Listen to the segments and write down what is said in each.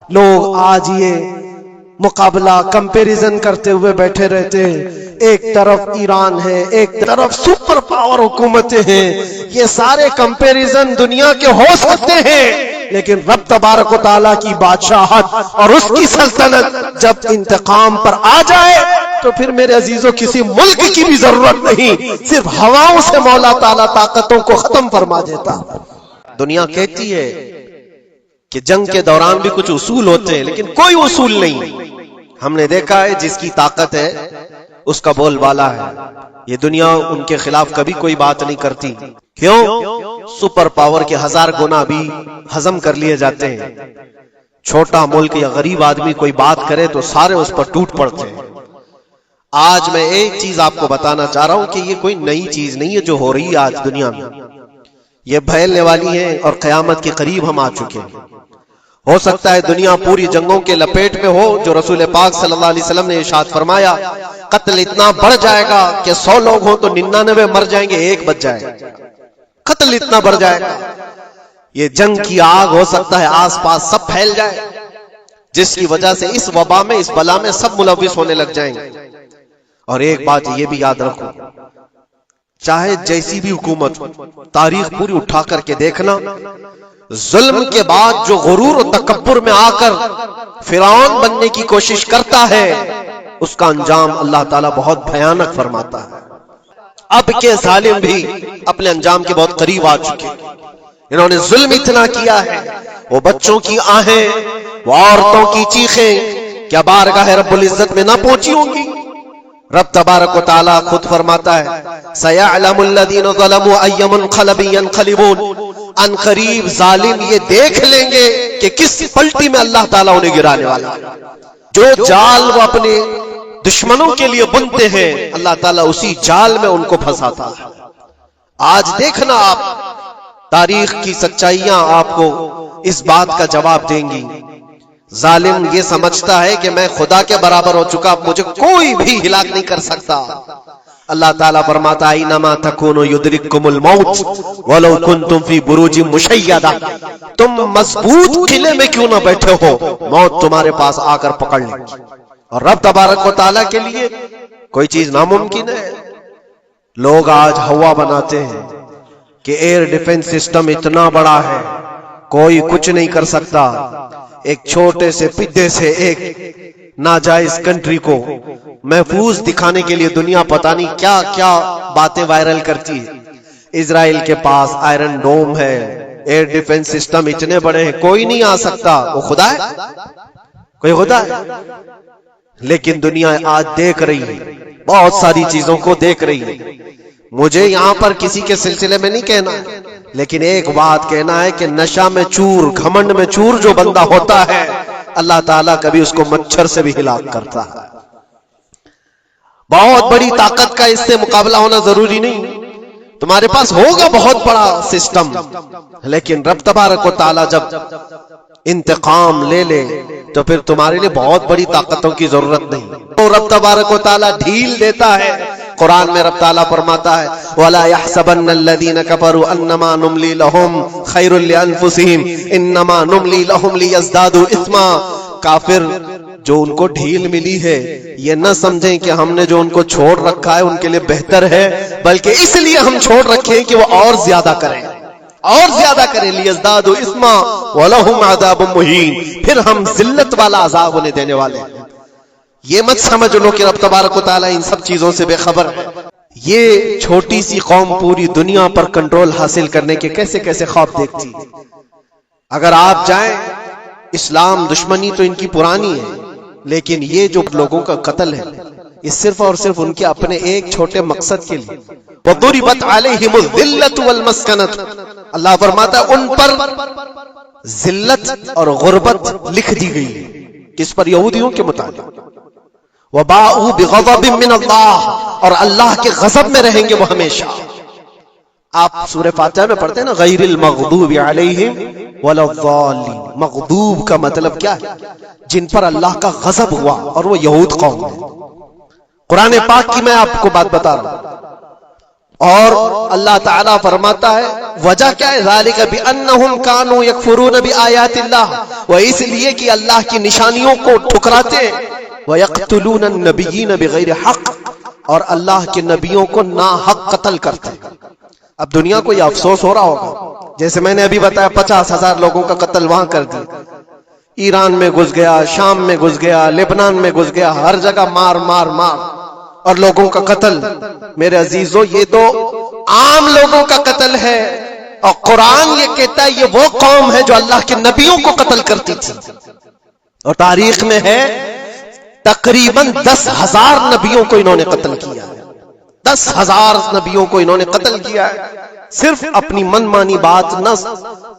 لوگ آج یہ مقابلہ کمپیریزن کرتے ہوئے بیٹھے رہتے ہیں، ایک طرف ایران ہے، ایک طرف سپر پاور حکومتیں ہیں۔ یہ سارے کمپیریزن دنیا کے ہو سکتے ہیں، لیکن رب تبارک و تعالیٰ کی بادشاہت اور اس کی سلطنت جب انتقام پر آ جائے تو پھر میرے عزیزوں کسی ملک کی بھی ضرورت نہیں، صرف ہواؤں سے مولا تعالیٰ طاقتوں کو ختم فرما دیتا۔ دنیا کہتی ہے کہ جنگ کے دوران بھی کچھ اصول ہوتے ہیں، لیکن کوئی اصول نہیں۔ ہم نے دیکھا ہے جس کی طاقت ہے اس کا بول بالا ہے۔ یہ دنیا ان کے خلاف کبھی کوئی بات نہیں کرتی۔ کیوں؟ سپر پاور کے 1000 گنا بھی ہضم کر لیے جاتے ہیں۔ چھوٹا ملک یا غریب آدمی کوئی بات کرے تو سارے اس پر ٹوٹ پڑتے ہیں۔ آج میں ایک چیز آپ کو بتانا چاہ رہا ہوں کہ یہ کوئی نئی چیز نہیں ہے جو ہو رہی ہے آج دنیا میں، یہ پھیلنے والی ہے اور قیامت کے قریب ہم آ چکے ہیں۔ ہو سکتا ہے دنیا پوری جنگوں کے لپیٹ میں ہو، جو رسول پاک صلی اللہ علیہ وسلم نے ارشاد فرمایا قتل اتنا بڑھ جائے گا کہ 100 لوگ ہوں تو 99 مر جائیں گے، ایک بچ جائے گا۔ قتل اتنا بڑھ جائے گا، یہ جنگ کی آگ ہو سکتا ہے آس پاس سب پھیل جائے، جس کی وجہ سے اس وبا میں، اس بلا میں سب ملوث ہونے لگ جائیں گے۔ اور ایک بات یہ بھی یاد رکھو، چاہے جیسی بھی حکومت، تاریخ پوری اٹھا کر کے دیکھنا، ظلم کے بعد جو غرور و تکبر میں آ کر فرعون بننے کی کوشش کرتا ہے، اس کا انجام اللہ تعالیٰ بہت بھیانک فرماتا ہے۔ اب کے ظالم بھی اپنے انجام کے بہت قریب آ چکے، انہوں نے ظلم اتنا کیا ہے، وہ بچوں کی آہیں، وہ عورتوں کی چیخیں کیا بارگاہ رب العزت میں نہ پہنچی ہوں گی؟ رب تبارک و تعالیٰ خود فرماتا ہے سَيَعْلَمُ الَّذِينَ ظَلَمُوا أَيَّ مُنْقَلَبٍ يَنْقَلِبُونَ، ان قریب ظالم یہ دیکھ لیں گے کہ کس پلٹی میں اللہ تعالیٰ انہیں گرانے والا ہے۔ جو جال وہ اپنے دشمنوں کے لیے بنتے ہیں، اللہ تعالیٰ اسی جال میں ان کو پھنساتا ہے۔ آج دیکھنا آپ، تاریخ کی سچائیاں آپ کو اس بات کا جواب دیں گی۔ ظالم یہ سمجھتا ہے کہ میں خدا کے برابر ہو چکا، مجھے کوئی بھی ہلاک نہیں کر سکتا۔ اللہ تعالیٰ فرماتا ہے اینما تکونوا یدرککم الموت ولو کنتم فی بروج مشیدہ، تم مضبوط قلعے میں کیوں نہ بیٹھے ہو، موت تمہارے پاس آ کر پکڑ لے گی۔ اور رب تبارک و تعالیٰ کے لیے کوئی چیز ناممکن ہے۔ لوگ آج ہوا بناتے ہیں کہ ایئر ڈیفنس سسٹم اتنا بڑا ہے کوئی کچھ نہیں کر سکتا۔ ایک چھوٹے سے پدے سے ایک ناجائز کنٹری کو محفوظ دکھانے کے لیے دنیا پتہ نہیں کیا کیا باتیں وائرل کرتی ہے۔ اسرائیل کے پاس آئرن ڈوم ہے، ایئر ڈیفنس سسٹم اتنے بڑے ہیں، کوئی نہیں آ سکتا۔ وہ خدا ہے؟ کوئی خدا ہے؟ لیکن دنیا آج دیکھ رہی ہے، بہت ساری چیزوں کو دیکھ رہی ہے۔ مجھے یہاں پر کسی کے سلسلے میں نہیں کہنا، لیکن ایک بات کہنا ہے کہ نشہ میں چور، گھمنڈ میں چور جو بندہ ہوتا ہے، اللہ تعالیٰ کبھی اس کو مچھر سے بھی ہلاک کرتا ہے۔ بہت بڑی طاقت کا اس سے مقابلہ ہونا ضروری نہیں، تمہارے پاس ہوگا بہت بڑا سسٹم، لیکن رب تبارک و تعالیٰ جب انتقام لے لے تو پھر تمہارے لیے بہت بڑی طاقتوں کی ضرورت نہیں۔ تو رب تبارک و تعالیٰ ڈھیل دیتا ہے۔ قرآن میں رب تعالیٰ فرماتا ہے وَلَا يَحْسَبَنَّ الَّذِينَ كَفَرُوا أَنَّمَا نُمْلِي لَهُمْ خَيْرٌ لِأَنفُسِهِمْ إِنَّمَا نُمْلِي لَهُمْ لِيَزْدَادُوا إِثْمًا۔ کافر جو ان کو ڈھیل ملی ہے یہ نہ سمجھیں کہ ہم نے جو ان کو چھوڑ رکھا ہے ان کے لیے بہتر ہے، بلکہ اس لیے ہم چھوڑ رکھے ہیں کہ وہ اور زیادہ کریں، اور زیادہ کریں۔ لِيَزْدَادُوا إِثْمًا وَلَهُمْ عَذَابٌ مُهِينٌ، پھر ہم ذلت والا عذاب انہیں دینے والے ہیں۔ یہ مت سمجھ لو کہ رب تبارک و تعالیٰ ان سب چیزوں سے بے خبر ہے۔ یہ چھوٹی سی قوم پوری دنیا پر کنٹرول حاصل کرنے کے کیسے کیسے خواب دیکھتی ہے۔ اگر آپ جائیں، اسلام دشمنی تو ان کی پرانی ہے، لیکن یہ جو لوگوں کا قتل ہے یہ صرف اور صرف ان کے اپنے ایک چھوٹے مقصد کے لیے۔ وَضُرِبَتْ عَلَيْهِمُ الذِّلَّةُ وَالْمَسْكَنَةُ، اللہ فرماتا ہے ان پر ذلت اور غربت لکھ دی گئی ہے۔ کس پر؟ یہودیوں کے متعلق۔ وَبَاءُوا بِغَضَبٍ مِّنَ اللَّهِ، اور اللہ کے غضب میں رہیں گے وہ ہمیشہ۔ آپ سورہ فاتحہ میں پڑھتے ہیں نا غیر المغضوب علیہم ولا الضالین، مغضوب کا مطلب کیا ہے؟ جن پر اللہ کا غضب ہوا، اور وہ یہود قوم ہے۔ قرآن پاک کی میں آپ کو بات بتا رہا ہوں، اور اللہ تعالیٰ فرماتا ہے وجہ کیا ہے؟ ذالک بانہم کانوا یکفرون بآیات اللہ، وہ اس لیے کہ اللہ کی نشانیوں کو ٹھکراتے ہیں، ویقتلون النبیین بغیر حق، اور اللہ کے نبیوں کو ناحق قتل کرتے ہیں۔ اب دنیا کو یہ افسوس ہو رہا ہوگا، جیسے میں نے ابھی بتایا 50,000 لوگوں کا قتل وہاں کر دیا، ایران میں گھس گیا، شام میں گھس گیا، لبنان میں گھس گیا، ہر جگہ مار مار مار اور لوگوں کا قتل۔ میرے عزیزو یہ تو عام لوگوں کا قتل ہے، اور قرآن یہ کہتا ہے یہ وہ قوم ہے جو اللہ کے نبیوں کو قتل کرتی تھی، اور تاریخ میں ہے تقریباً 10,000 نبیوں کو انہوں نے قتل کیا ہے، 10,000 نبیوں کو انہوں نے قتل کیا ہے، صرف اپنی من مانی بات نہ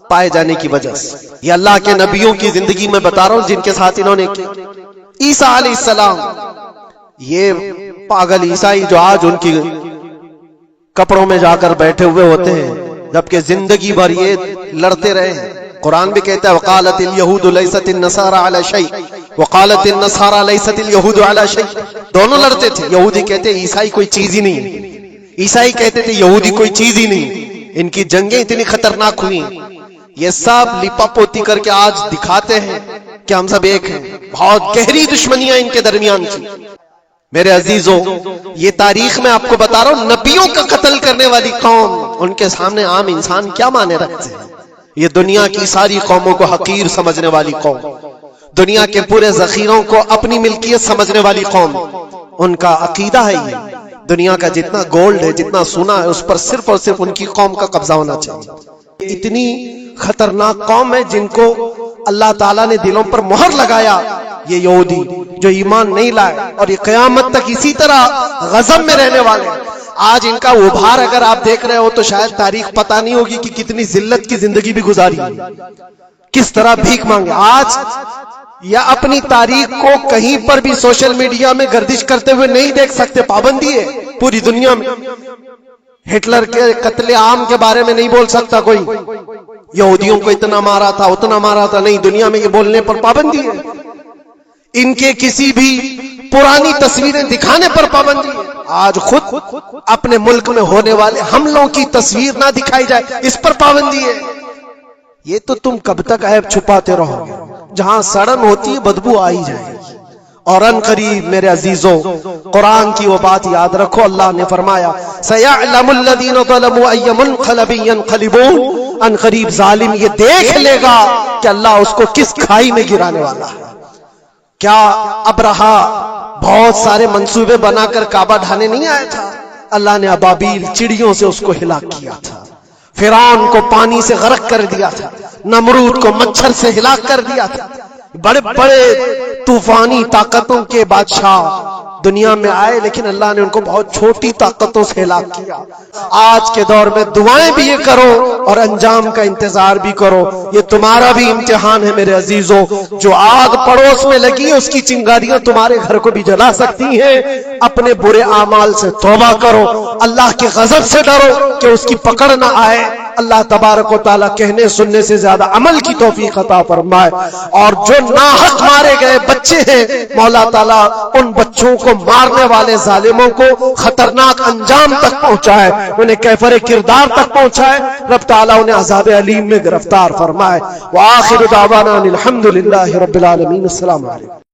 پائے جانے کی وجہ سے۔ یہ اللہ کے نبیوں کی زندگی میں بتا رہا ہوں جن کے ساتھ انہوں نے کی۔ عیسیٰ علیہ السلام، یہ پاگل عیسائی جو آج ان کی کپڑوں میں جا کر بیٹھے ہوئے ہوتے ہیں، جبکہ زندگی بھر یہ لڑتے رہے ہیں۔ قرآن بھی کہتا ہے وقالت اليہود لیست النصارى علی شیء وقالت النصارى لیست اليہود علی شیء، دونوں لڑتے تھے۔ یہودی کہتے عیسائی کوئی چیز ہی نہیں، عیسائی کہتے تھے یہودی کوئی چیز ہی نہیں۔ ان کی جنگیں اتنی خطرناک ہوئی، یہ سب لپا پوتی کر کے آج دکھاتے ہیں کہ ہم سب ایک ہیں۔ بہت گہری دشمنیاں ان کے درمیان تھی۔ میرے عزیزوں، یہ تاریخ میں آپ کو بتا رہا ہوں، نبیوں کا قتل کرنے والی قوم، ان کے سامنے عام انسان کیا مانے رکھتے ہیں؟ یہ دنیا کی ساری قوموں کو حقیر سمجھنے والی قوم، دنیا کے پورے ذخیروں کو اپنی ملکیت سمجھنے والی قوم، ان کا عقیدہ ہے یہ دنیا کا جتنا گولڈ ہے، جتنا سونا ہے، اس پر صرف اور صرف ان کی قوم کا قبضہ ہونا چاہیے۔ اتنی خطرناک قوم ہے جن کو اللہ تعالیٰ نے دلوں پر مہر لگایا، یہ یہودی جو ایمان نہیں لائے، اور یہ قیامت تک اسی طرح غضب میں رہنے والے ہیں۔ آج ان کا ابھار اگر آپ دیکھ رہے ہو تو شاید تاریخ پتہ نہیں ہوگی کہ کتنی ذلت کی زندگی بھی گزاری، کس طرح بھیک مانگے۔ آج یا اپنی تاریخ کو کہیں پر بھی سوشل میڈیا میں گردش کرتے ہوئے نہیں دیکھ سکتے، پابندی ہے پوری دنیا میں۔ ہٹلر کے قتل عام کے بارے میں نہیں بول سکتا کوئی، یہودیوں کو اتنا مارا تھا اتنا مارا تھا، نہیں، دنیا میں یہ بولنے پر پابندی ہے۔ ان کے کسی بھی پرانی تصویریں دکھانے پر پابندی ہے۔ آج خود اپنے ملک میں ہونے والے حملوں کی تصویر نہ دکھائی جائے، اس پر پابندی ہے۔ یہ تو تم کب تک عیب چھپاتے رہو گے؟ جہاں سڑن ہوتی ہے بدبو آئی جائے گی۔ اور ان قریب میرے عزیزوں، قرآن کی وہ بات یاد رکھو، اللہ نے فرمایا سَيَعْلَمُ الَّذِينَ ظَلَمُوا أَيَّ مُنْقَلَبٍ يَنْقَلِبُونَ، ان قریب ظالم یہ دیکھ لے گا کہ اللہ اس کو کس کھائی میں گرانے والا ہے۔ کیا ابرہا بہت سارے منصوبے بنا کر کعبہ ڈھانے نہیں آیا تھا؟ اللہ نے ابابیل چڑیوں سے اس کو ہلاک کیا تھا، فرعون کو پانی سے غرق کر دیا تھا، نمرود کو مچھر سے ہلاک کر دیا تھا۔ بڑے بڑے طوفانی طاقتوں کے بادشاہ دنیا میں آئے، لیکن اللہ نے ان کو بہت چھوٹی طاقتوں سے ہلاک کیا۔ آج کے دور میں دعائیں بھی یہ کرو اور انجام کا انتظار بھی کرو۔ یہ تمہارا بھی امتحان ہے میرے عزیزوں، جو آگ پڑوس میں لگی ہے اس کی چنگاریاں تمہارے گھر کو بھی جلا سکتی ہیں۔ اپنے برے اعمال سے توبہ کرو، اللہ کے غضب سے ڈرو کہ اس کی پکڑ نہ آئے۔ اللہ تبارک و تعالیٰ کہنے سننے سے زیادہ عمل کی توفیق عطا فرمائے۔ اور جو ناحق مارے گئے بچے ہیں، مولا تعالیٰ ان بچوں کو مارنے والے ظالموں کو خطرناک انجام تک پہنچائے، انہیں کیفر کردار تک پہنچائے۔ رب تعالیٰ انہیں عذاب علیم میں گرفتار فرمائے۔ وآخر دعوانا الحمدللہ رب العالمین۔ السلام علیکم۔